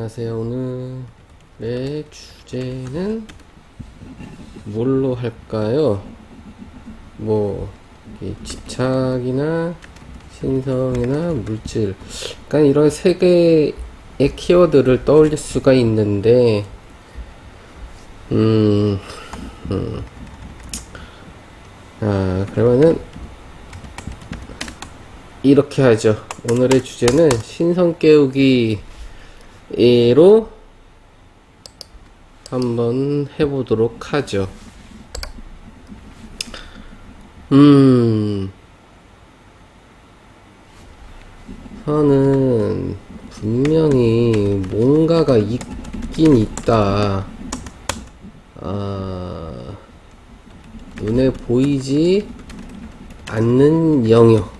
안녕하세요. 오늘의 주제는 뭘로 할까요? 이 집착이나 신성이나 물질, 약간 이런 세 개의 키워드를 떠올릴 수가 있는데, 그러면은 이렇게 하죠. 오늘의 주제는 신성 깨우기로 한번 해보도록 하죠. 저는 분명히 뭔가가 있긴 있다. 눈에 보이지 않는 영역.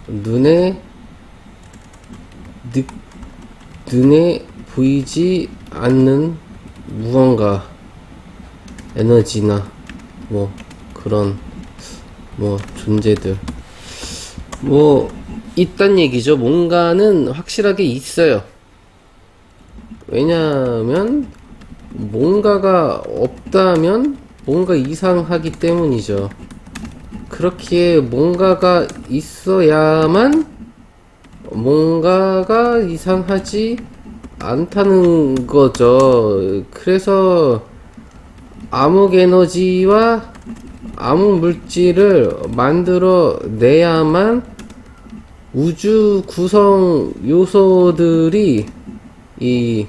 눈에 보이지 않는 무언가, 에너지나 그런 존재들 있단 얘기죠. 뭔가는 확실하게 있어요. 왜냐하면 뭔가가 없다면 뭔가 이상하기 때문이죠. 그렇기에 뭔가가 있어야만 뭔가가 이상하지 않다는 거죠. 그래서 암흑 에너지와 암흑 물질을 만들어 내야만 우주 구성 요소들이 이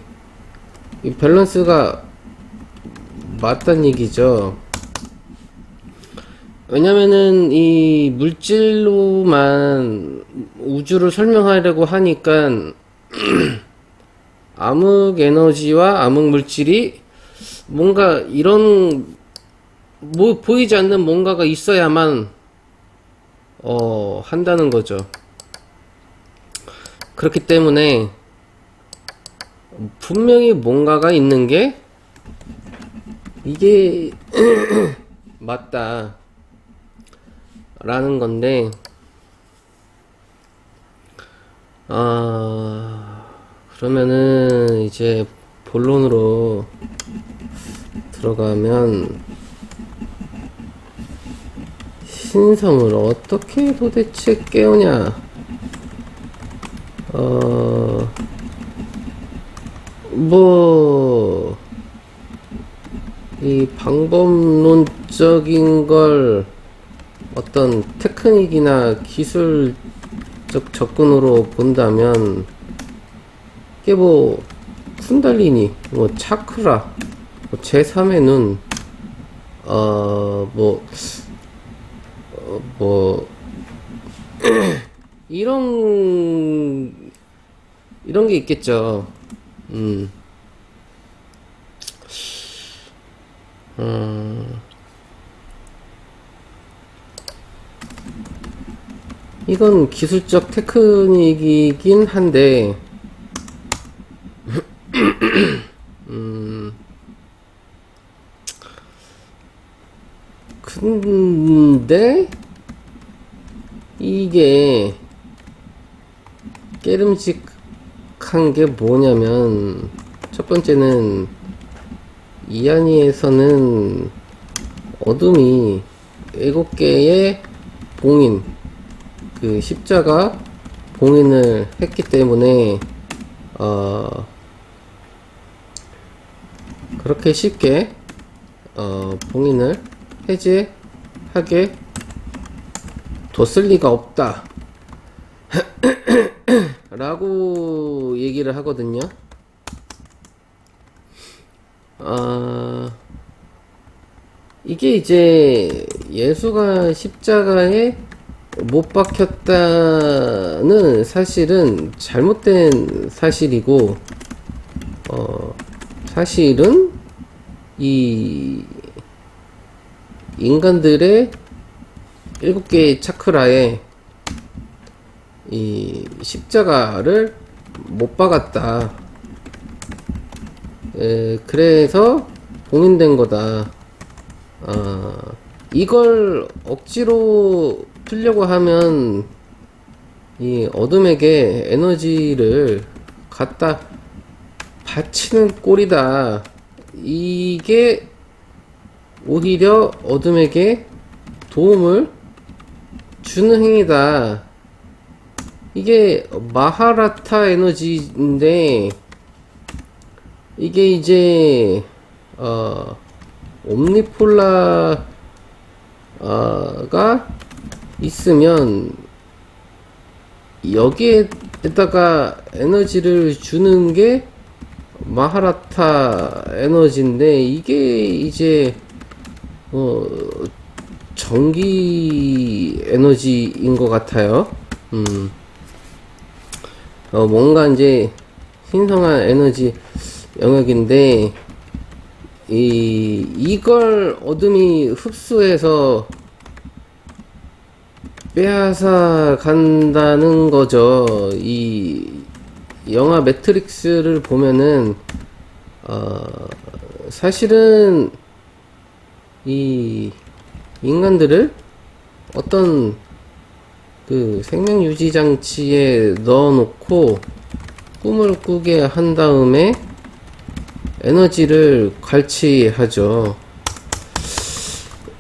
밸런스가 맞단 얘기죠. 왜냐면은 이 물질로만 우주를 설명하려고 하니까 암흑 에너지와 암흑 물질이 뭔가 이런 보이지 않는 뭔가가 있어야만 한다는 거죠. 그렇기 때문에 분명히 뭔가가 있는 게 이게 맞다 라는 건데, 그러면은 이제 본론으로 들어가면, 신성을 어떻게 도대체 깨우냐? 이 방법론적인 걸 어떤 테크닉이나 기술적 접근으로 본다면, 이게 쿤달리니, 차크라, 제3의 눈, 이런 게 있겠죠. 이건 기술적 테크닉이긴 한데, 근데 이게 깨름직한 게 뭐냐면, 첫 번째는 이안이에서는 어둠이 7개의 봉인, 십자가 봉인을 했기 때문에 그렇게 쉽게 봉인을 해제하게 뒀을 리가 없다 라고 얘기를 하거든요. 이게 이제 예수가 십자가에 못 박혔다는 사실은 잘못된 사실이고, 사실은 이 인간들의 7개의 차크라에 이 십자가를 못 박았다. 그래서 봉인된 거다. 이걸 억지로 풀려고 하면 이 어둠에게 에너지를 갖다 갇히는 꼴이다. 이게 오히려 어둠에게 도움을 주는 행위다. 이게 마하라타 에너지인데, 이게 이제 옴니폴라가 있으면 여기에다가 에너지를 주는 게 마하라타 에너지인데, 이게 이제 전기 에너지인 것 같아요. 뭔가 이제 신성한 에너지 영역인데, 이걸 어둠이 흡수해서 빼앗아 간다는 거죠. 이 영화 매트릭스를 보면은 사실은 이 인간들을 어떤 그 생명 유지 장치에 넣어 놓고 꿈을 꾸게 한 다음에 에너지를 갈취하죠.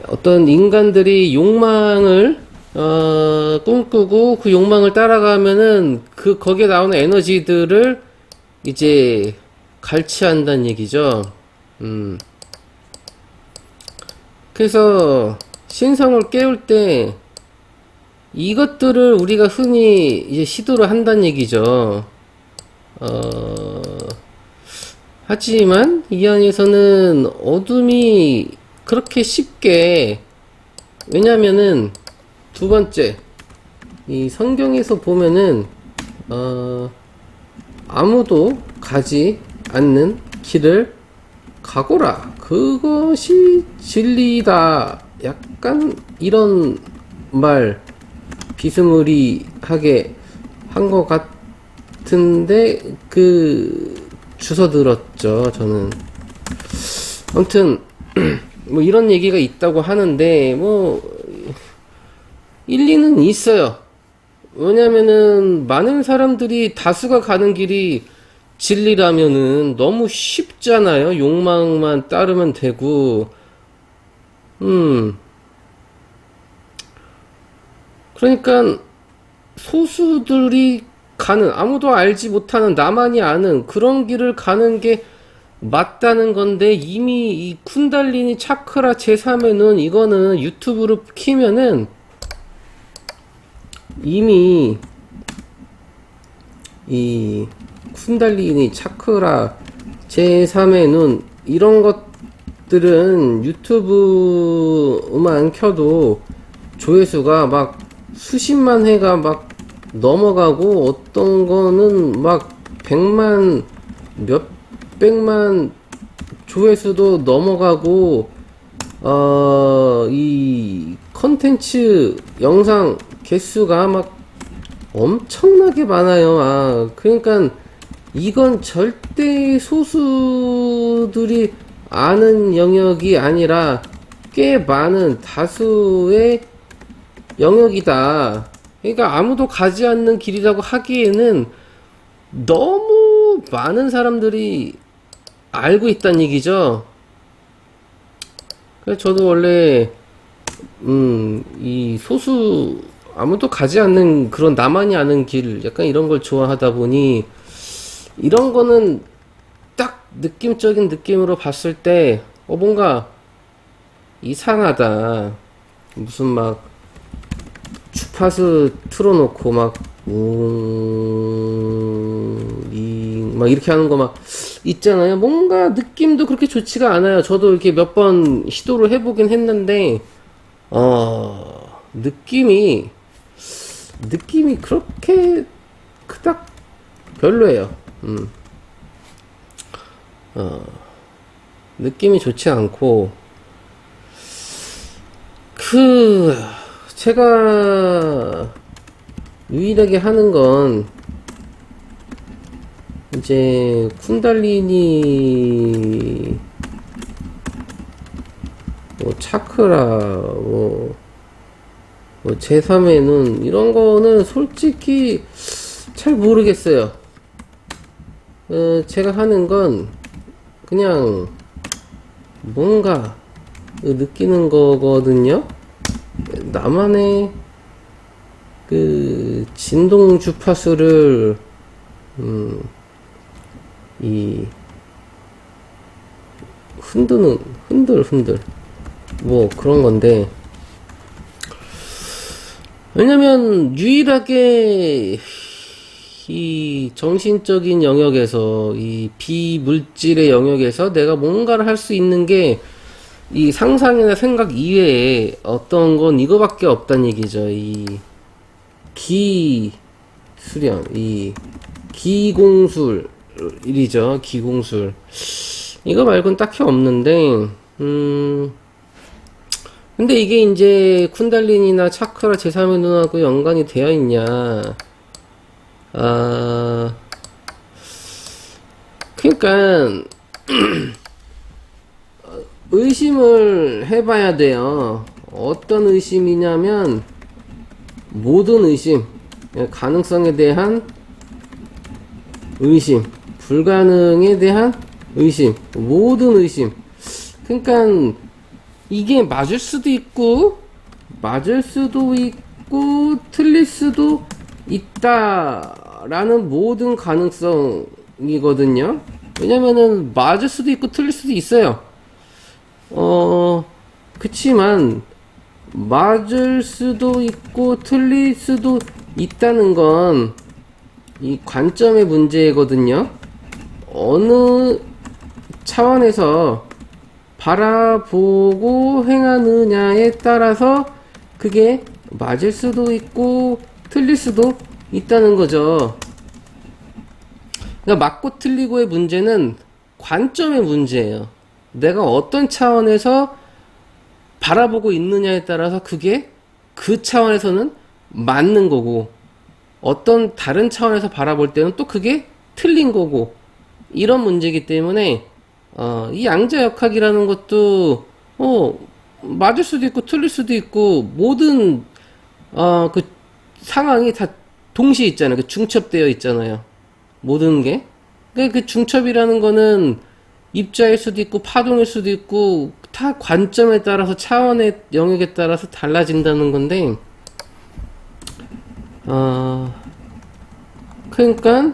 어떤 인간들이 욕망을 꿈꾸고 그 욕망을 따라가면은 거기에 나오는 에너지들을 이제 갈취한다는 얘기죠. 그래서 신성을 깨울 때 이것들을 우리가 흔히 이제 시도를 한다는 얘기죠. 하지만 이 안에서는 어둠이 그렇게 쉽게, 왜냐면은 두 번째, 이 성경에서 보면은 아무도 가지 않는 길을 가거라, 그것이 진리다, 약간 이런 말 비스무리하게 한 것 같은데 주워 들었죠, 저는. 아무튼 뭐 이런 얘기가 있다고 하는데, 뭐 일리는 있어요. 왜냐면은 많은 사람들이, 다수가 가는 길이 진리라면은 너무 쉽잖아요. 욕망만 따르면 되고. 그러니까 소수들이 가는, 아무도 알지 못하는, 나만이 아는 그런 길을 가는 게 맞다는 건데, 이미 이 쿤달리니 차크라 제3의 눈, 이거는 유튜브로 키면은 이미 이 쿤달리니 차크라 제3의 눈, 이런 것들은 유튜브만 켜도 조회수가 막 수십만 회가 막 넘어가고, 어떤 거는 막 100만, 몇백만 조회수도 넘어가고, 이 컨텐츠 영상 개수가 막 엄청나게 많아요. 그러니까 이건 절대 소수들이 아는 영역이 아니라 꽤 많은 다수의 영역이다. 그러니까 아무도 가지 않는 길이라고 하기에는 너무 많은 사람들이 알고 있다는 얘기죠. 그래서 저도 원래 이 소수, 아무도 가지 않는 그런 나만이 아는 길, 약간 이런 걸 좋아하다 보니, 이런 거는 딱 느낌적인 느낌으로 봤을 때 뭔가 이상하다. 무슨 막 주파수 틀어놓고 막 막 이렇게 하는 거 막 있잖아요. 뭔가 느낌도 그렇게 좋지가 않아요. 저도 이렇게 몇 번 시도를 해보긴 했는데 느낌이 그렇게 그닥 별로예요. 느낌이 좋지 않고, 제가 유일하게 하는 건 이제 쿤달리니 뭐 차크라 뭐 제3의 눈, 이런 거는 솔직히 잘 모르겠어요. 제가 하는 건 그냥 뭔가 느끼는 거거든요. 나만의 그 진동 주파수를 이 흔들 뭐 그런 건데, 왜냐면 유일하게 이 정신적인 영역에서, 이 비물질의 영역에서 내가 뭔가를 할 수 있는 게 이 상상이나 생각 이외에 어떤 건 이거밖에 없다는 얘기죠. 이 기수령, 이 기공술이죠. 기공술. 이거 말고는 딱히 없는데, 근데 이게 이제 쿤달리니나 차크라 제3의 눈하고 연관이 되어 있냐. 그러니까 의심을 해봐야 돼요. 어떤 의심이냐면 모든 의심, 가능성에 대한 의심, 불가능에 대한 의심, 모든 의심. 그러니까 이게 맞을 수도 있고 틀릴 수도 있다라는 모든 가능성이거든요. 왜냐면은 맞을 수도 있고 틀릴 수도 있어요. 그치만 맞을 수도 있고 틀릴 수도 있다는 건 이 관점의 문제거든요. 어느 차원에서 바라보고 행하느냐에 따라서 그게 맞을 수도 있고 틀릴 수도 있다는 거죠. 그러니까 맞고 틀리고의 문제는 관점의 문제예요. 내가 어떤 차원에서 바라보고 있느냐에 따라서 그게 그 차원에서는 맞는 거고, 어떤 다른 차원에서 바라볼 때는 또 그게 틀린 거고, 이런 문제이기 때문에 이 양자역학이라는 것도 맞을 수도 있고 틀릴 수도 있고, 모든 그 상황이 다 동시에 있잖아요. 그 중첩되어 있잖아요. 모든 게. 그 중첩이라는 거는 입자일 수도 있고 파동일 수도 있고 다 관점에 따라서, 차원의 영역에 따라서 달라진다는 건데, 그러니까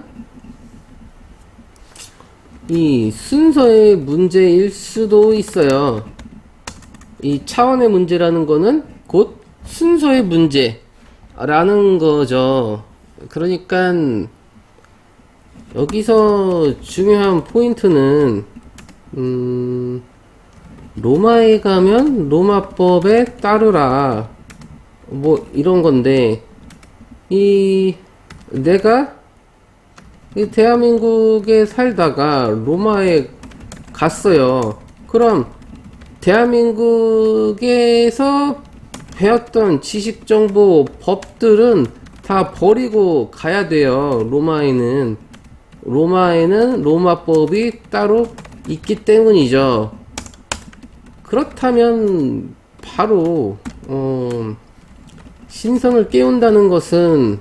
이 순서의 문제일 수도 있어요. 이 차원의 문제라는 거는 곧 순서의 문제라는 거죠. 그러니까 여기서 중요한 포인트는 로마에 가면 로마법에 따르라, 뭐 이런 건데, 내가 이 대한민국에 살다가 로마에 갔어요. 그럼 대한민국에서 배웠던 지식, 정보, 법들은 다 버리고 가야 돼요. 로마에는 로마법이 따로 있기 때문이죠. 그렇다면 바로 신성을 깨운다는 것은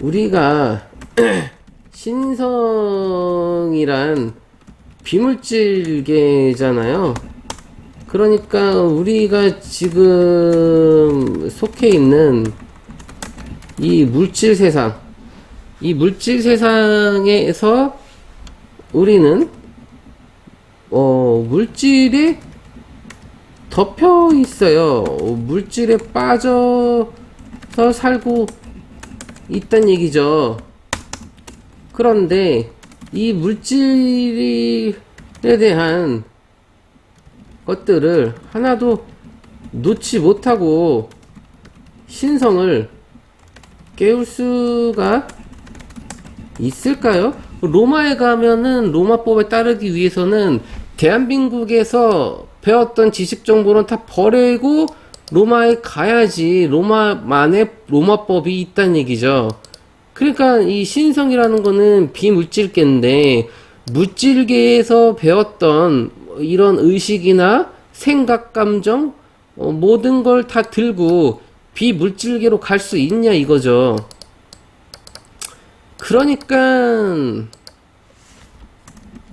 우리가 신성이란 비물질계잖아요. 그러니까 우리가 지금 속해 있는 이 물질 세상에서 우리는 물질에 덮여 있어요. 물질에 빠져서 살고 있단 얘기죠. 그런데 이 물질에 대한 것들을 하나도 놓지 못하고 신성을 깨울 수가 있을까요? 로마에 가면은 로마법에 따르기 위해서는 대한민국에서 배웠던 지식 정보는 다 버리고 로마에 가야지 로마만의 로마법이 있다는 얘기죠. 그러니까 이 신성이라는 거는 비물질계인데, 물질계에서 배웠던 이런 의식이나 생각, 감정, 모든 걸 다 들고 비물질계로 갈 수 있냐 이거죠. 그러니까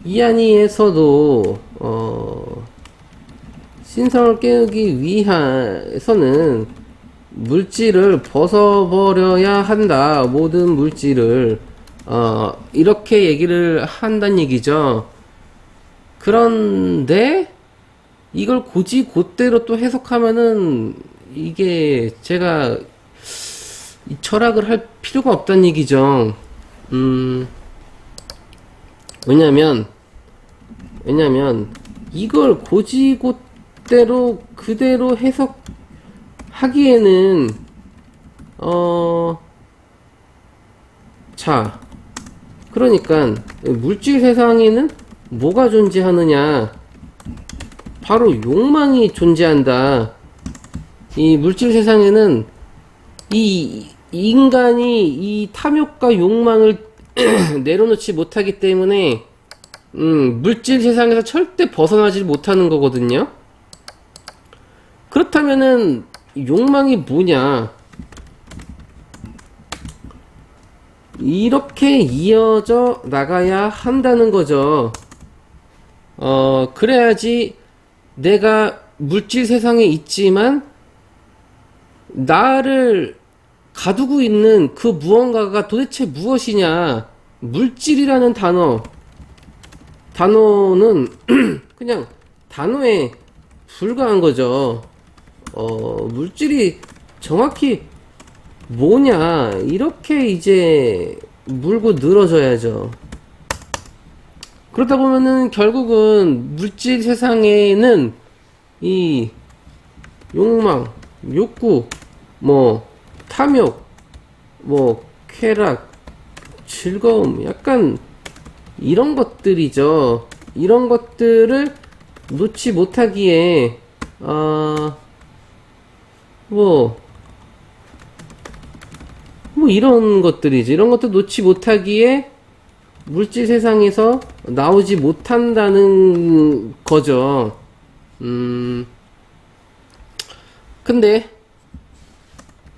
이한이에서도 신성을 깨우기 위해서는 물질을 벗어버려야 한다. 모든 물질을 이렇게 얘기를 한다는 얘기죠. 그런데 이걸 곧대로 또 해석하면은 이게 제가 이 철학을 할 필요가 없다는 얘기죠. 왜냐면 이걸 곧대로 그대로 해석하기에는 자, 그러니까 물질 세상에는 뭐가 존재하느냐? 바로 욕망이 존재한다. 이 물질 세상에는 이 인간이 이 탐욕과 욕망을 내려놓지 못하기 때문에 물질 세상에서 절대 벗어나지 못하는 거거든요. 그렇다면은 욕망이 뭐냐? 이렇게 이어져 나가야 한다는 거죠. 그래야지 내가 물질 세상에 있지만 나를 가두고 있는 그 무언가가 도대체 무엇이냐. 물질이라는 단어는 그냥 단어에 불과한 거죠. 물질이 정확히 뭐냐, 이렇게 이제 물고 늘어져야죠. 그러다 보면은 결국은 물질 세상에는 이 욕망, 욕구, 뭐 탐욕, 뭐 쾌락, 즐거움, 약간 이런 것들이죠. 이런 것들을 놓지 못하기에 뭐 이런 것들이지. 이런 것도 놓지 못하기에 물질 세상에서 나오지 못한다는 거죠. 근데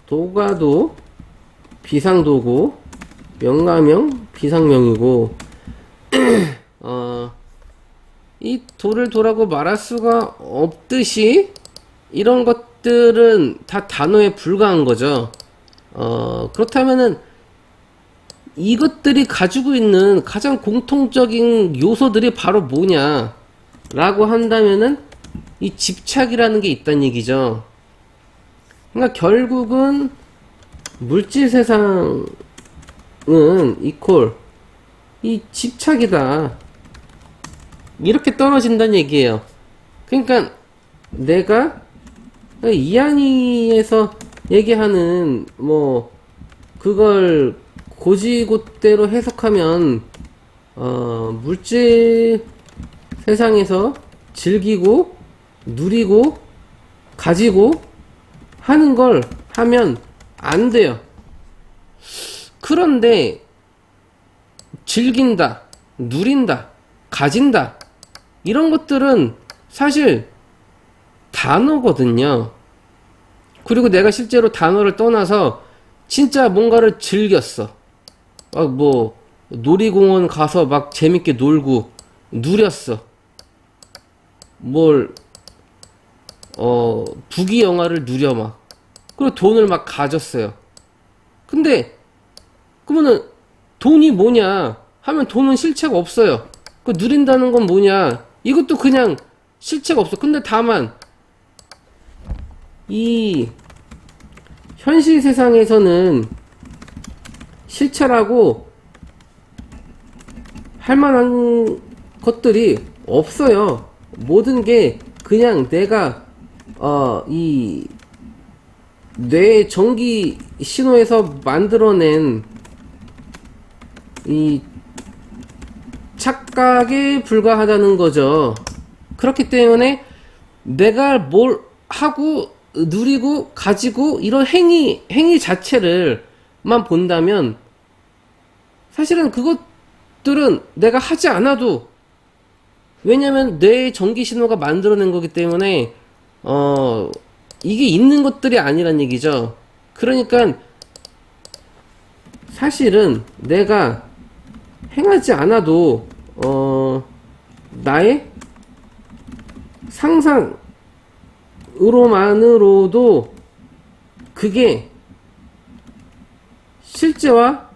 도가도 비상도고 명가명 비상명이고 이 도를 도라고 말할 수가 없듯이 이런 것들은 다 단어에 불과한 거죠. 그렇다면은 이것들이 가지고 있는 가장 공통적인 요소들이 바로 뭐냐 라고 한다면은 이 집착이라는 게 있다는 얘기죠. 그러니까 결국은 물질 세상은 이퀄 이 집착이다, 이렇게 떨어진다는 얘기예요. 그러니까 내가 이한이에서 얘기하는 뭐 그걸 고지곳대로 해석하면 물질 세상에서 즐기고 누리고 가지고 하는 걸 하면 안 돼요. 그런데 즐긴다, 누린다, 가진다, 이런 것들은 사실 단어거든요. 그리고 내가 실제로 단어를 떠나서 진짜 뭔가를 즐겼어. 뭐 놀이공원 가서 막 재밌게 놀고 누렸어. 뭘 부귀 영화를 누려 막. 그리고 돈을 막 가졌어요. 근데 그러면은 돈이 뭐냐 하면 돈은 실체가 없어요. 그 누린다는 건 뭐냐, 이것도 그냥 실체가 없어. 근데 다만 이 현실 세상에서는 실체라고 할 만한 것들이 없어요. 모든 게 그냥 내가 이 뇌 전기 신호에서 만들어낸 이 착각에 불과하다는 거죠. 그렇기 때문에 내가 뭘 하고 누리고 가지고 이런 행위 자체를만 본다면 사실은 그것들은 내가 하지 않아도, 왜냐면 뇌의 전기 신호가 만들어낸 거기 때문에 이게 있는 것들이 아니란 얘기죠. 그러니까 사실은 내가 행하지 않아도 나의 상상으로만으로도 그게 실제와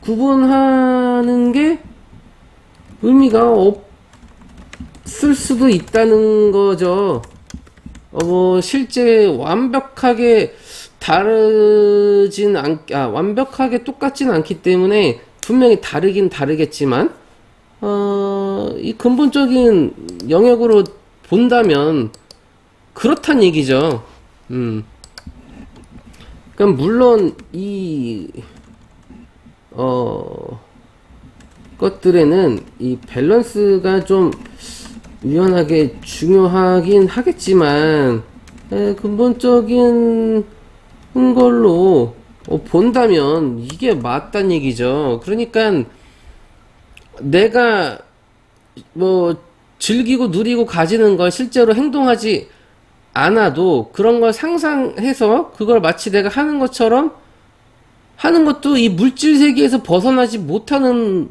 구분하는 게 의미가 없을 수도 있다는 거죠. 뭐 실제 완벽하게 완벽하게 똑같진 않기 때문에 분명히 다르긴 다르겠지만, 이 근본적인 영역으로 본다면 그렇단 얘기죠. 그러니까 물론 것들에는 이 밸런스가 좀 유연하게 중요하긴 하겠지만, 근본적인 걸로 본다면 이게 맞단 얘기죠. 그러니까 내가 뭐 즐기고 누리고 가지는 걸 실제로 행동하지 않아도 그런 걸 상상해서 그걸 마치 내가 하는 것처럼 하는 것도 이 물질 세계에서 벗어나지 못하는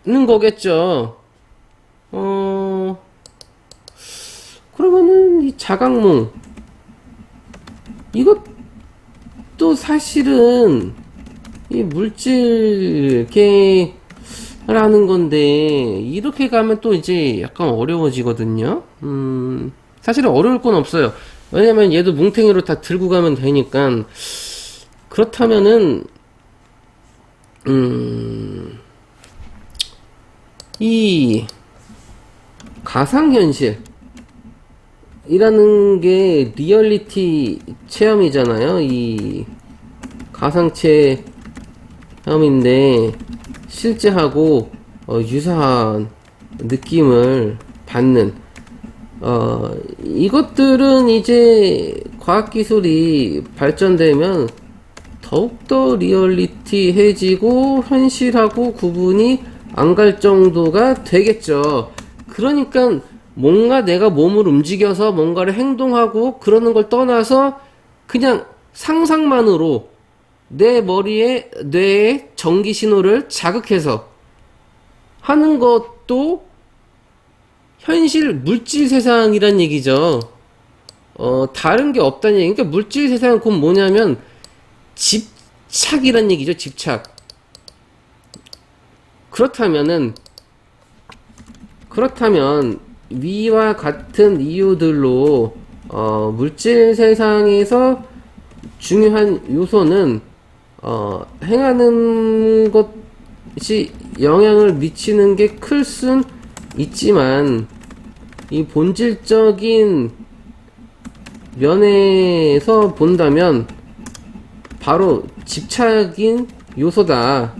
거겠죠. 그러면은 이 자각몽 이것도 사실은 이 물질계라는 건데 이렇게 가면 또 이제 약간 어려워지거든요. 사실은 어려울 건 없어요. 왜냐면 얘도 뭉탱이로 다 들고 가면 되니까. 그렇다면은 이 가상현실이라는 게 리얼리티 체험이잖아요. 이 가상 체험인데 실제하고 유사한 느낌을 받는 이것들은 이제 과학기술이 발전되면 더욱더 리얼리티해지고 현실하고 구분이 안 갈 정도가 되겠죠. 그러니까 뭔가 내가 몸을 움직여서 뭔가를 행동하고 그러는 걸 떠나서 그냥 상상만으로 내 뇌에 전기 신호를 자극해서 하는 것도 현실 물질 세상이란 얘기죠. 다른 게 없다는 얘기. 그러니까 물질 세상은 곧 뭐냐면 집착이란 얘기죠. 집착. 그렇다면 위와 같은 이유들로 물질 세상에서 중요한 요소는 행하는 것이 영향을 미치는 게 클 순 있지만 이 본질적인 면에서 본다면 바로 집착인 요소다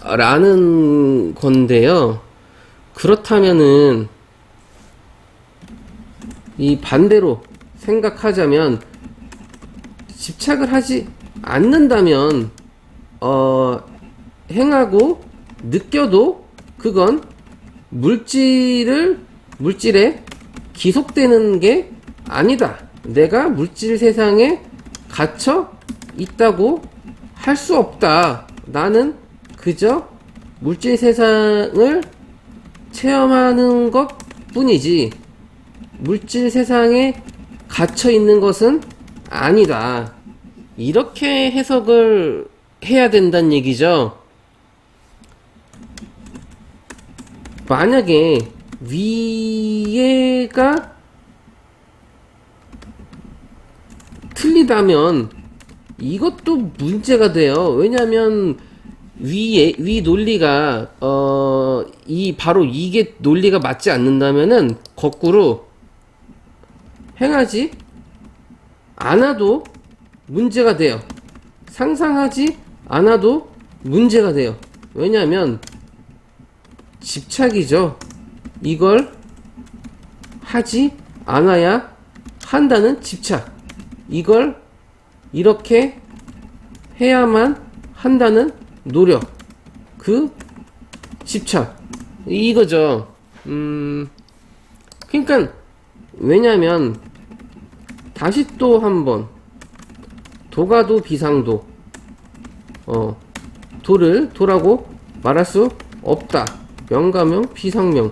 라는 건데요. 그렇다면은 이 반대로 생각하자면 집착을 하지 않는다면 행하고 느껴도 그건 물질에 기속되는 게 아니다. 내가 물질 세상에 갇혀 있다고 할 수 없다. 나는 그저 물질 세상을 체험하는 것 뿐이지 물질 세상에 갇혀 있는 것은 아니다. 이렇게 해석을 해야 된다는 얘기죠. 만약에 위에가 틀리다면 이것도 문제가 돼요. 왜냐면 위 논리가 바로 이게 논리가 맞지 않는다면은 거꾸로 행하지 않아도 문제가 돼요. 상상하지 않아도 문제가 돼요. 왜냐면 집착이죠. 이걸 하지 않아야 한다는 집착. 이걸 이렇게 해야만 한다는 노력. 그 집착. 이거죠. 그러니까 왜냐면 다시 또 한번 도가도 비상도 도라고 말할 수 없다. 명가명, 비상명.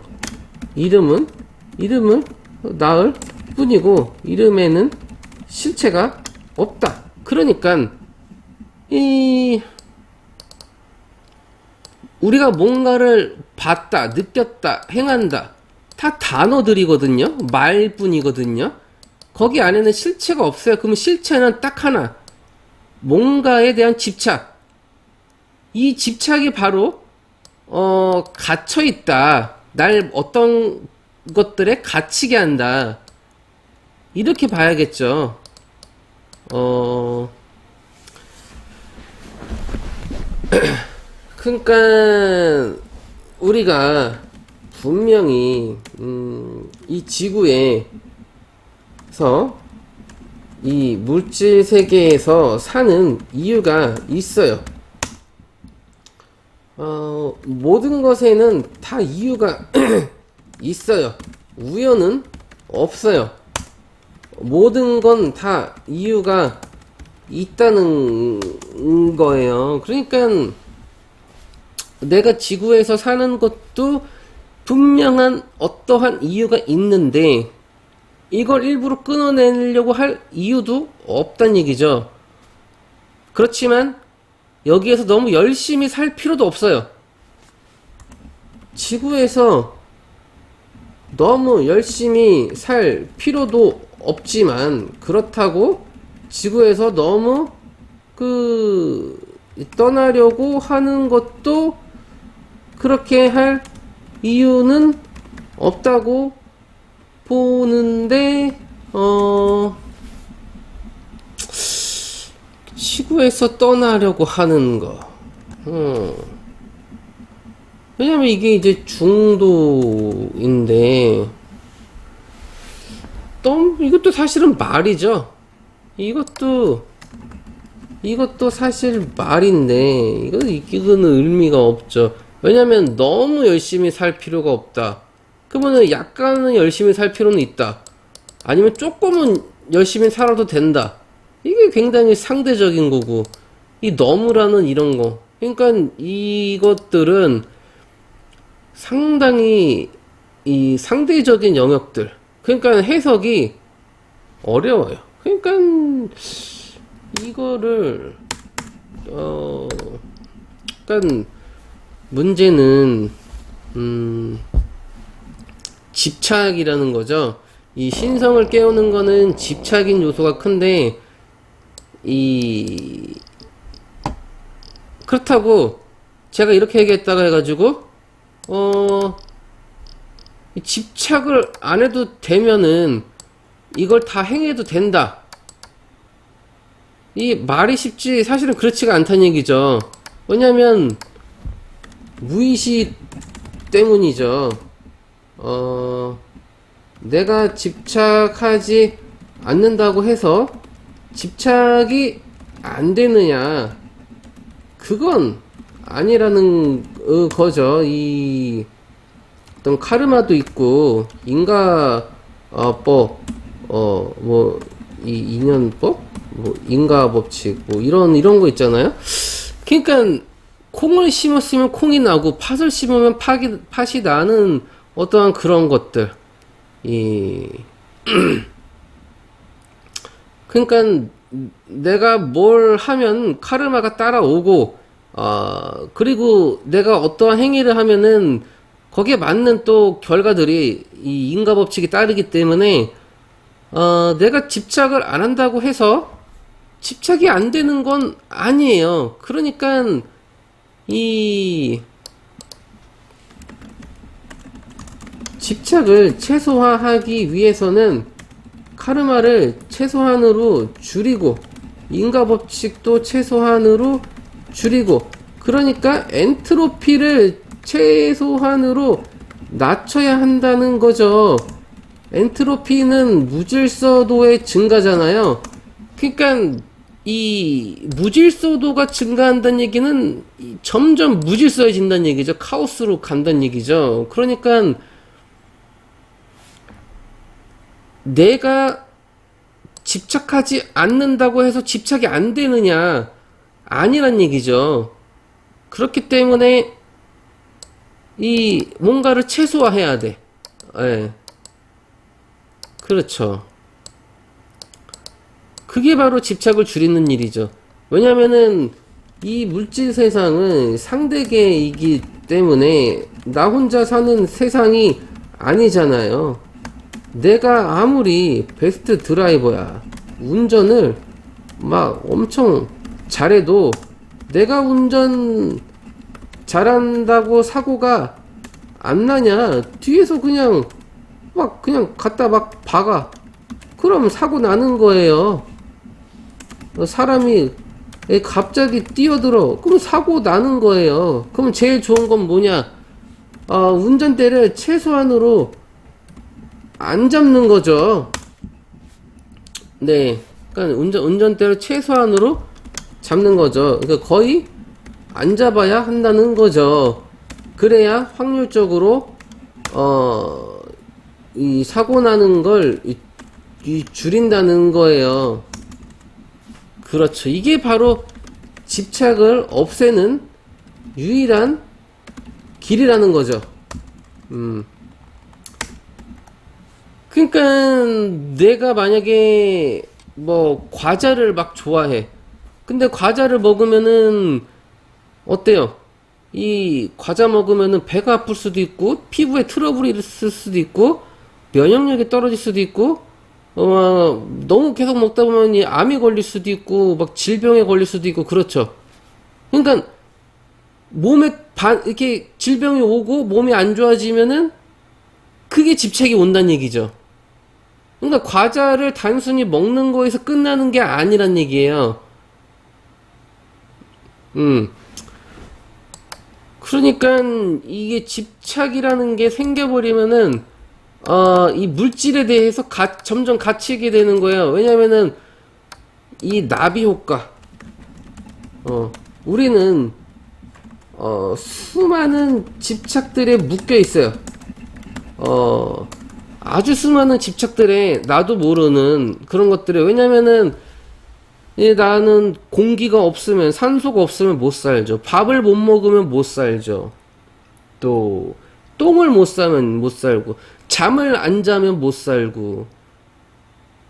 이름은 나을 뿐이고 이름에는 실체가 없다. 그러니까 우리가 뭔가를 봤다, 느꼈다, 행한다. 다 단어들이거든요. 말뿐이거든요. 거기 안에는 실체가 없어요. 그러면 실체는 딱 하나. 뭔가에 대한 집착. 이 집착이 바로 갇혀 있다. 날 어떤 것들에 갇히게 한다. 이렇게 봐야겠죠. 그러니까 우리가 분명히 이 지구에서 이 물질 세계에서 사는 이유가 있어요. 모든 것에는 다 이유가 있어요. 우연은 없어요. 모든 건 다 이유가 있다는 거예요. 그러니까 내가 지구에서 사는 것도 분명한 어떠한 이유가 있는데 이걸 일부러 끊어내려고 할 이유도 없단 얘기죠. 그렇지만 여기에서 너무 열심히 살 필요도 없어요. 지구에서 너무 열심히 살 필요도 없지만 그렇다고 지구에서 너무 떠나려고 하는 것도 그렇게 할 이유는 없다고 보는데 지구에서 떠나려고 하는 거 왜냐면 이게 이제 중도인데 이것도 사실은 말이죠. 이것도 사실 말인데 이거는 의미가 없죠. 왜냐면 너무 열심히 살 필요가 없다. 그러면은 약간은 열심히 살 필요는 있다. 아니면 조금은 열심히 살아도 된다. 이게 굉장히 상대적인 거고 이 너무라는 이런 거. 그러니까 이것들은 상당히 이 상대적인 영역들. 그러니까 해석이 어려워요. 그러니까 이거를 그러니까 문제는 집착이라는 거죠. 이 신성을 깨우는 거는 집착인 요소가 큰데 그렇다고 제가 이렇게 얘기했다가 해가지고 집착을 안 해도 되면은 이걸 다 행해도 된다. 이 말이 쉽지 사실은 그렇지가 않다는 얘기죠. 왜냐면 무의식 때문이죠. 내가 집착하지 않는다고 해서 집착이 안 되느냐? 그건 아니라는 거죠. 이 어떤 카르마도 있고 인가법, 이 인연법, 인가 법칙, 이런 거 있잖아요. 그러니까 콩을 심었으면 콩이 나고 팥을 심으면 팥이 나는 어떠한 그런 것들. 그러니까 내가 뭘 하면 카르마가 따라오고, 그리고 내가 어떠한 행위를 하면은 거기에 맞는 또 결과들이 이 인가 법칙이 따르기 때문에 내가 집착을 안 한다고 해서 집착이 안 되는 건 아니에요. 그러니까 이 집착을 최소화하기 위해서는 카르마를 최소한으로 줄이고 인가 법칙도 최소한으로 줄이고 그러니까 엔트로피를 최소한으로 낮춰야 한다는 거죠. 엔트로피는 무질서도의 증가잖아요. 그러니까 이 무질서도가 증가한다는 얘기는 점점 무질서해진다는 얘기죠. 카오스로 간다는 얘기죠. 그러니까 내가 집착하지 않는다고 해서 집착이 안 되느냐? 아니란 얘기죠. 그렇기 때문에 이 뭔가를 최소화해야 돼. 예. 그렇죠. 그게 바로 집착을 줄이는 일이죠. 왜냐면은 이 물질 세상은 상대계이기 때문에 나 혼자 사는 세상이 아니잖아요. 내가 아무리 베스트 드라이버야, 운전을 막 엄청 잘해도 내가 운전 잘한다고 사고가 안 나냐? 뒤에서 그냥 막 그냥 갖다 막 박아. 그럼 사고 나는 거예요. 사람이 갑자기 뛰어들어. 그럼 사고 나는 거예요. 그럼 제일 좋은 건 뭐냐? 운전대를 최소한으로 안 잡는 거죠. 네. 그러니까 운전대를 최소한으로 잡는 거죠. 그러니까 거의 안 잡아야 한다는 거죠. 그래야 확률적으로, 이 사고 나는 걸 줄인다는 거예요. 그렇죠. 이게 바로 집착을 없애는 유일한 길이라는 거죠. 그러니까 내가 만약에 뭐 과자를 막 좋아해. 근데 과자를 먹으면은 어때요? 이 과자 먹으면은 배가 아플 수도 있고 피부에 트러블이 있을 수도 있고 면역력이 떨어질 수도 있고 너무 계속 먹다 보면 이 암이 걸릴 수도 있고 막 질병에 걸릴 수도 있고 그렇죠. 그러니까 몸에 이렇게 질병이 오고 몸이 안 좋아지면은 그게 집착이 온다는 얘기죠. 그러니까 과자를 단순히 먹는 거에서 끝나는 게 아니란 얘기예요. 그러니까 이게 집착이라는 게 생겨버리면은 이 물질에 대해서 점점 갇히게 되는 거예요. 왜냐면은 이 나비 효과. 우리는 수많은 집착들에 묶여 있어요. 아주 수많은 집착들에 나도 모르는 그런 것들에 왜냐면은 나는 공기가 없으면 산소가 없으면 못 살죠. 밥을 못 먹으면 못 살죠. 또 똥을 못 싸면 못 살고 잠을 안 자면 못 살고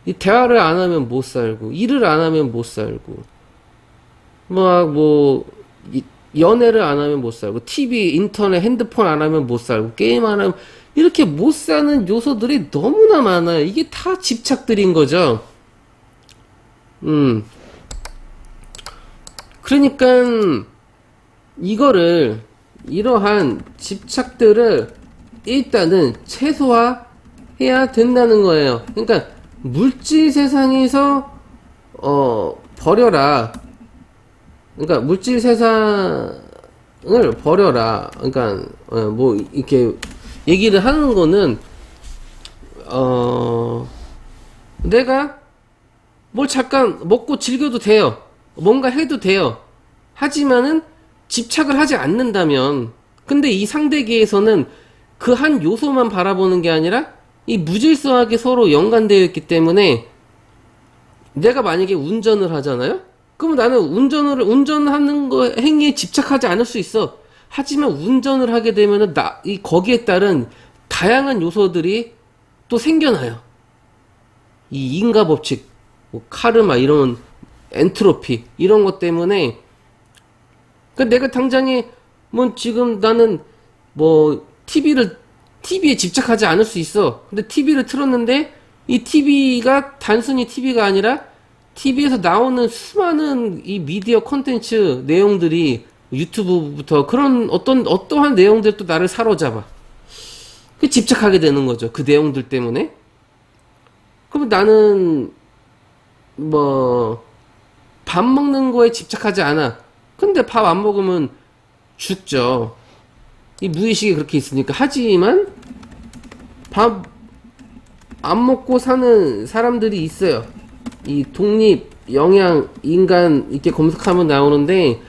이 대화를 안 하면 못 살고 일을 안 하면 못 살고 막 뭐 연애를 안 하면 못 살고 TV, 인터넷, 핸드폰 안 하면 못 살고 게임 안 하면 이렇게 못 사는 요소들이 너무나 많아요. 이게 다 집착들인 거죠. 그러니까 이러한 집착들을 일단은 최소화해야 된다는 거예요. 그러니까 물질 세상에서 버려라. 그러니까 물질 세상을 버려라. 그러니까 뭐 이렇게 얘기를 하는 거는 내가 뭘 잠깐 먹고 즐겨도 돼요. 뭔가 해도 돼요. 하지만은 집착을 하지 않는다면 근데 이 상대계에서는 그 한 요소만 바라보는 게 아니라 이 무질서하게 서로 연관되어 있기 때문에 내가 만약에 운전을 하잖아요? 그럼 나는 운전하는 거 행위에 집착하지 않을 수 있어. 하지만 운전을 하게 되면은 거기에 따른 다양한 요소들이 또 생겨나요. 이 인과 법칙, 뭐 카르마 이런 엔트로피 이런 것 때문에 그러니까 내가 당장에 뭐 지금 나는 뭐 TV에 집착하지 않을 수 있어. 근데 TV를 틀었는데 이 TV가 단순히 TV가 아니라 TV에서 나오는 수많은 이 미디어 콘텐츠 내용들이 유튜브부터 그런 어떠한 내용들도 나를 사로잡아. 그 집착하게 되는 거죠. 그 내용들 때문에. 그럼 나는 뭐 밥 먹는 거에 집착하지 않아. 근데 밥 안 먹으면 죽죠. 이 무의식이 그렇게 있으니까. 하지만 밥 안 먹고 사는 사람들이 있어요. 이 독립 영양 인간 이렇게 검색하면 나오는데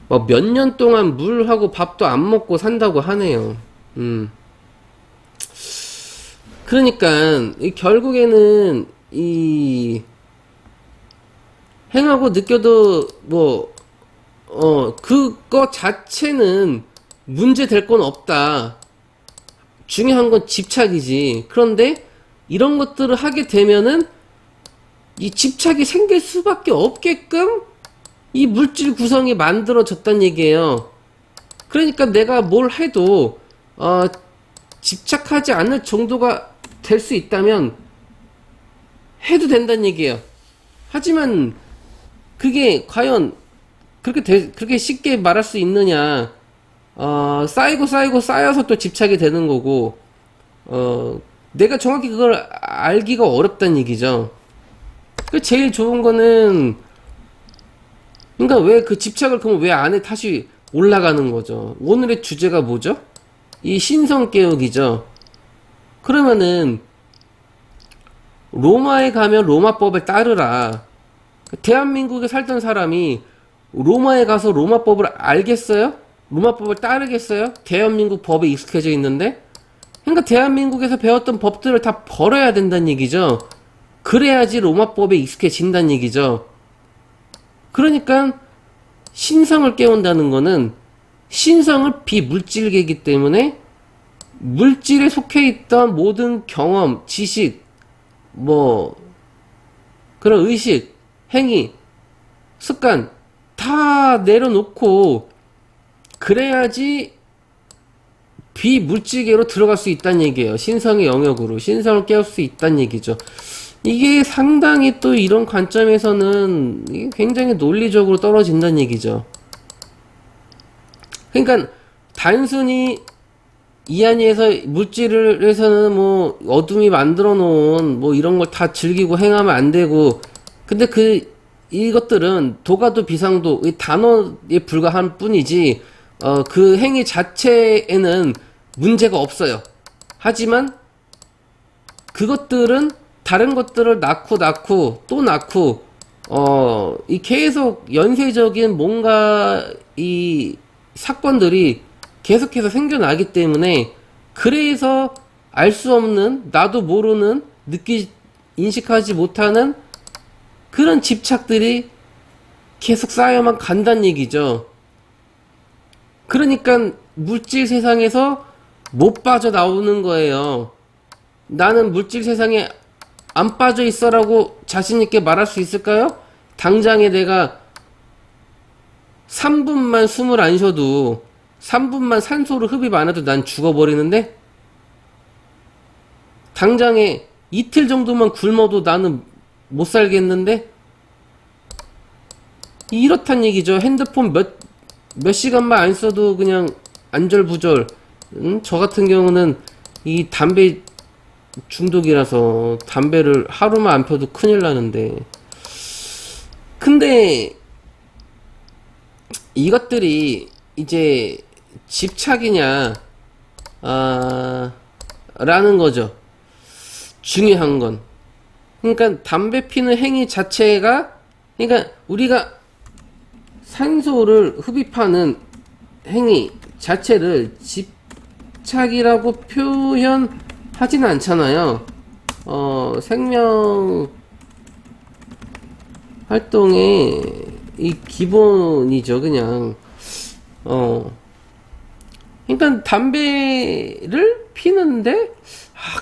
몇 년 동안 물하고 밥도 안 먹고 산다고 하네요. 그러니까 결국에는 이 행하고 느껴도 그거 자체는 문제 될 건 없다. 중요한 건 집착이지. 그런데 이런 것들을 하게 되면은 이 집착이 생길 수밖에 없게끔 이 물질 구성이 만들어졌단 얘기예요. 그러니까 내가 뭘 해도 집착하지 않을 정도가 될 수 있다면 해도 된다는 얘기예요. 하지만 그게 과연 그렇게 쉽게 말할 수 있느냐? 쌓이고 쌓여서 또 집착이 되는 거고, 내가 정확히 그걸 알기가 어렵다는 얘기죠. 그 제일 좋은 거는, 그러니까 왜 그 집착을 그러면 왜 안에 다시 올라가는 거죠? 오늘의 주제가 뭐죠? 이 신성개혁이죠. 그러면은 로마에 가면 로마법을 따르라. 대한민국에 살던 사람이 로마에 가서 로마법을 알겠어요? 로마법을 따르겠어요? 대한민국 법에 익숙해져 있는데? 그러니까 대한민국에서 배웠던 법들을 다 버려야 된다는 얘기죠. 그래야지 로마법에 익숙해진다는 얘기죠. 그러니까 신성을 깨운다는 거는 신성을 비물질계이기 때문에 물질에 속해 있던 모든 경험, 지식, 그런 의식, 행위, 습관 다 내려놓고 그래야지 비물질계로 들어갈 수 있다는 얘기예요. 신성의 영역으로 신성을 깨울 수 있다는 얘기죠. 이게 상당히 또 이런 관점에서는 이게 굉장히 논리적으로 떨어진다는 얘기죠. 그러니까 단순히 이 안에서 물질을 해서는 어둠이 만들어 놓은 이런 걸 다 즐기고 행하면 안 되고, 근데 이것들은 도가도 비상도 이 단어에 불과한 뿐이지 그 행위 자체에는 문제가 없어요. 하지만 그것들은 다른 것들을 낳고 또 낳고 이 계속 연쇄적인 뭔가 이 사건들이 계속해서 생겨나기 때문에, 그래서 알 수 없는, 나도 모르는, 인식하지 못하는 그런 집착들이 계속 쌓여만 간다는 얘기죠. 그러니까 물질 세상에서 못 빠져나오는 거예요. 나는 물질 세상에 안 빠져 있어라고 자신있게 말할 수 있을까요? 당장에 내가 3분만 숨을 안 쉬어도, 3분만 산소를 흡입 안 해도 난 죽어버리는데, 당장에 이틀 정도만 굶어도 나는 못 살겠는데, 이렇단 얘기죠. 핸드폰 몇 시간만 안 써도 그냥 안절부절. 저 같은 경우는 이 담배 중독이라서 담배를 하루만 안 펴도 큰일 나는데, 근데 이것들이 이제 집착이냐 라는 거죠. 중요한 건, 그러니까 담배 피는 행위 자체가, 그러니까 우리가 산소를 흡입하는 행위 자체를 집착이라고 표현하진 않잖아요. 생명 활동의 이 기본이죠, 그냥. 그러니까 담배를 피는데,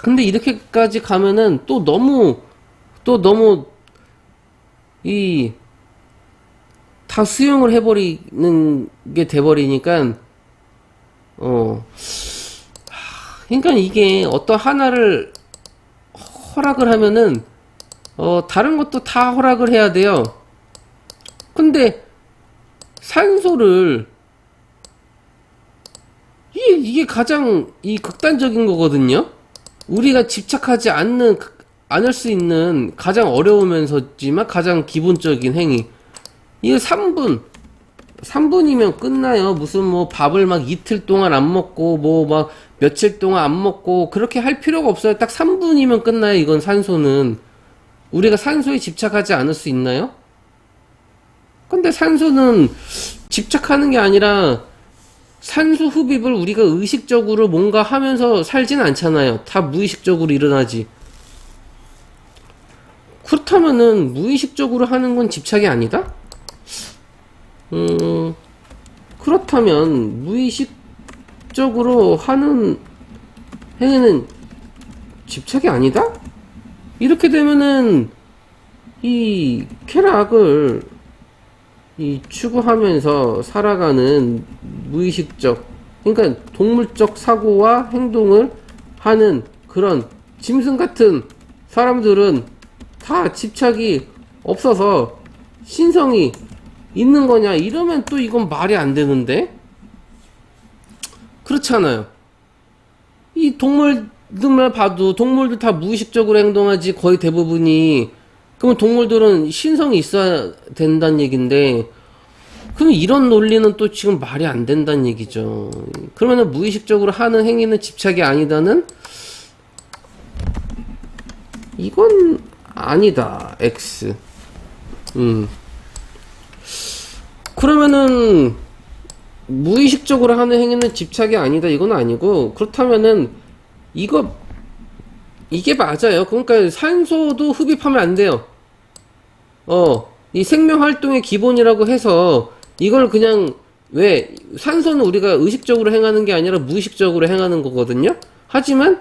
근데 이렇게까지 가면은 또 너무 다 수용을 해버리는 게 돼버리니까, 그러니까 이게 어떤 하나를 허락을 하면은, 다른 것도 다 허락을 해야 돼요. 근데 산소를, 이게 가장 극단적인 거거든요. 우리가 집착하지 않을 수 있는 가장 어려우면서지만 가장 기본적인 행위. 이게 3분이면 끝나요. 무슨 밥을 막 이틀 동안 안 먹고 막 며칠 동안 안 먹고 그렇게 할 필요가 없어요. 딱 3분이면 끝나요. 이건 산소는. 우리가 산소에 집착하지 않을 수 있나요? 근데 산소는 집착하는 게 아니라, 산소 흡입을 우리가 의식적으로 뭔가 하면서 살진 않잖아요. 다 무의식적으로 일어나지. 그렇다면은 무의식적으로 하는 건 집착이 아니다? 그렇다면 무의식 무의식적으로 하는 행위는 집착이 아니다? 이렇게 되면은 이 쾌락을 이 추구하면서 살아가는 무의식적, 그러니까 동물적 사고와 행동을 하는 그런 짐승 같은 사람들은 다 집착이 없어서 신성이 있는 거냐? 이러면 또 이건 말이 안 되는데? 그렇잖아요. 이 동물들만 봐도 동물들 다 무의식적으로 행동하지 거의 대부분이. 그러면 동물들은 신성이 있어야 된다는 얘기인데, 그럼 이런 논리는 또 지금 말이 안 된다는 얘기죠. 그러면은 무의식적으로 하는 행위는 집착이 아니다는, 이건 아니다. X. 그러면은 무의식적으로 하는 행위는 집착이 아니다. 이건 아니고, 그렇다면은 이게 맞아요. 그러니까 산소도 흡입하면 안 돼요. 이 생명 활동의 기본이라고 해서 이걸 그냥, 왜 산소는 우리가 의식적으로 행하는 게 아니라 무의식적으로 행하는 거거든요. 하지만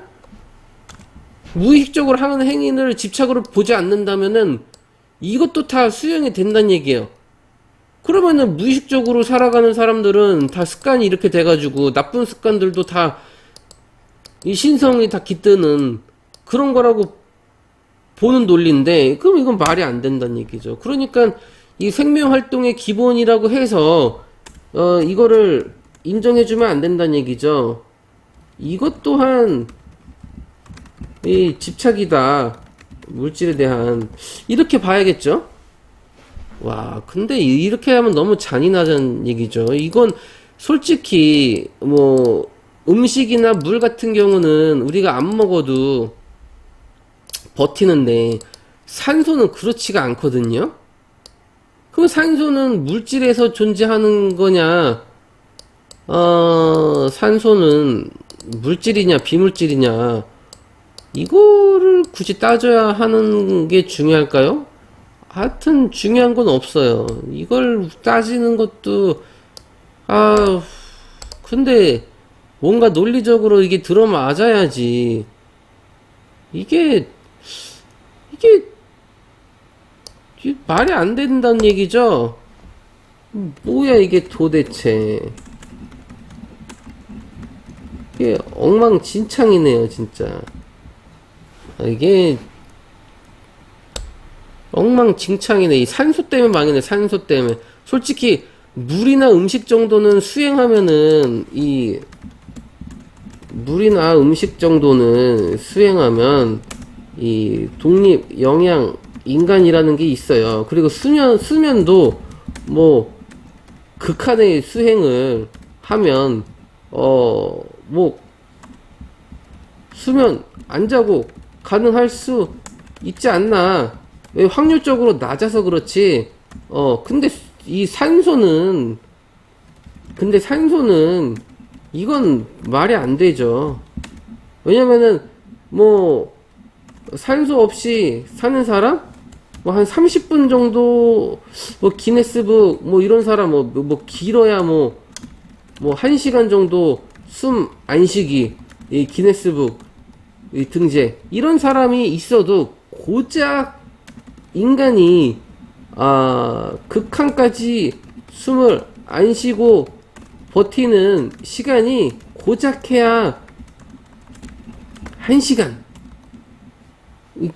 무의식적으로 하는 행위를 집착으로 보지 않는다면은 이것도 다 수용이 된다는 얘기예요. 그러면은 무의식적으로 살아가는 사람들은 다 습관이 이렇게 돼가지고 나쁜 습관들도 다 이 신성이 다 깃드는 그런 거라고 보는 논리인데, 그럼 이건 말이 안 된다는 얘기죠. 그러니까 이 생명 활동의 기본이라고 해서 이거를 인정해주면 안 된다는 얘기죠. 이것 또한 이 집착이다. 물질에 대한, 이렇게 봐야겠죠. 와, 근데 이렇게 하면 너무 잔인하다는 얘기죠. 이건 솔직히 뭐 음식이나 물 같은 경우는 우리가 안 먹어도 버티는데 산소는 그렇지가 않거든요. 그럼 산소는 물질에서 존재하는 거냐, 산소는 물질이냐 비물질이냐, 이거를 굳이 따져야 하는 게 중요할까요? 하여튼 중요한 건 없어요. 이걸 따지는 것도, 근데 뭔가 논리적으로 이게 들어맞아야지. 이게 말이 안 된다는 얘기죠? 뭐야 이게 도대체. 이게 엉망진창이네요 진짜. 이게 엉망진창이네. 이 산소 때문에 망이네. 산소 때문에. 솔직히 물이나 음식 정도는 수행하면은, 이 물이나 음식 정도는 수행하면 이 독립 영양 인간이라는 게 있어요. 그리고 수면도 뭐 극한의 수행을 하면 뭐 수면 안 자고 가능할 수 있지 않나. 왜 확률적으로 낮아서 그렇지. 근데 산소는 이건 말이 안 되죠. 왜냐면은 뭐 산소 없이 사는 사람 뭐 한 30분 정도, 뭐 기네스북 뭐 이런 사람 뭐 길어야 뭐 1시간 정도 숨 안 쉬기, 이 기네스북 이 등재, 이런 사람이 있어도 고작 인간이 극한까지 숨을 안 쉬고 버티는 시간이 고작해야 1시간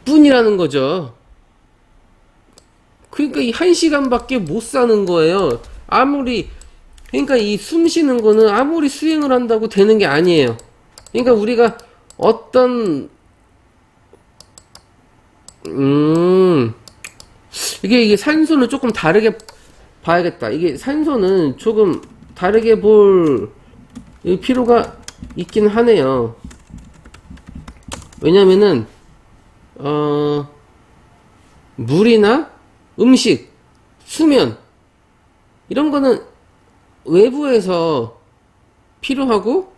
뿐이라는 거죠. 그러니까 이 1시간밖에 못 사는 거예요. 그러니까 이 숨 쉬는 거는 아무리 수행을 한다고 되는 게 아니에요. 그러니까 우리가 어떤, 이게 산소는 조금 다르게 봐야겠다. 이게 산소는 조금 다르게 볼 필요가 있긴 하네요. 왜냐면은 물이나 음식, 수면 이런 거는 외부에서 필요하고,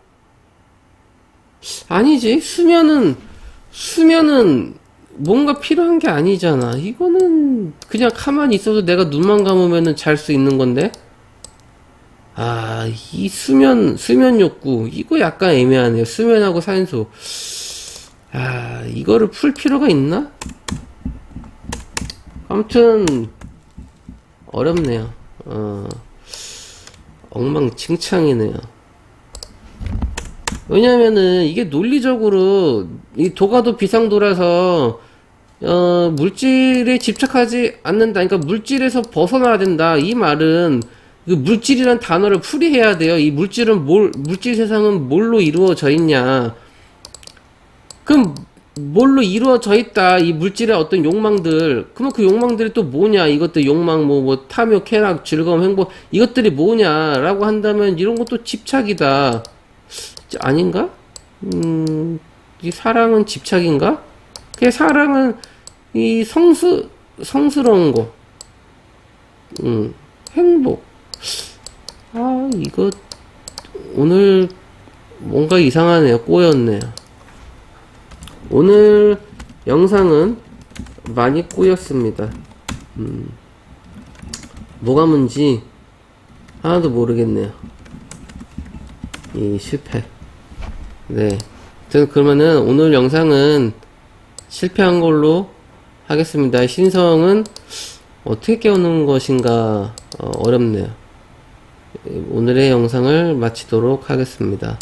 아니지, 수면은 뭔가 필요한 게 아니잖아. 이거는 그냥 가만히 있어도 내가 눈만 감으면은 잘 수 있는 건데. 이 수면 욕구, 이거 약간 애매하네요. 수면하고 산소. 이거를 풀 필요가 있나? 아무튼, 어렵네요. 엉망진창이네요. 왜냐면은, 이게 논리적으로, 이 도가도 비상도라서, 물질에 집착하지 않는다. 그러니까 물질에서 벗어나야 된다. 이 말은, 그 물질이란 단어를 풀이해야 돼요. 이 물질 세상은 뭘로 이루어져 있냐. 그럼 뭘로 이루어져 있다. 이 물질의 어떤 욕망들. 그러면 그 욕망들이 또 뭐냐. 이것들 욕망, 탐욕, 쾌락, 즐거움, 행복. 이것들이 뭐냐라고 한다면 이런 것도 집착이다. 아닌가? 이 사랑은 집착인가? 그 사랑은 이 성스러운 거. 행복. 이거 오늘 뭔가 이상하네요. 꼬였네요. 오늘 영상은 많이 꼬였습니다. 뭐가 뭔지 하나도 모르겠네요. 이 실패. 네. 그러면은 오늘 영상은 실패한 걸로 하겠습니다. 신성은 어떻게 깨우는 것인가 어렵네요. 오늘의 영상을 마치도록 하겠습니다.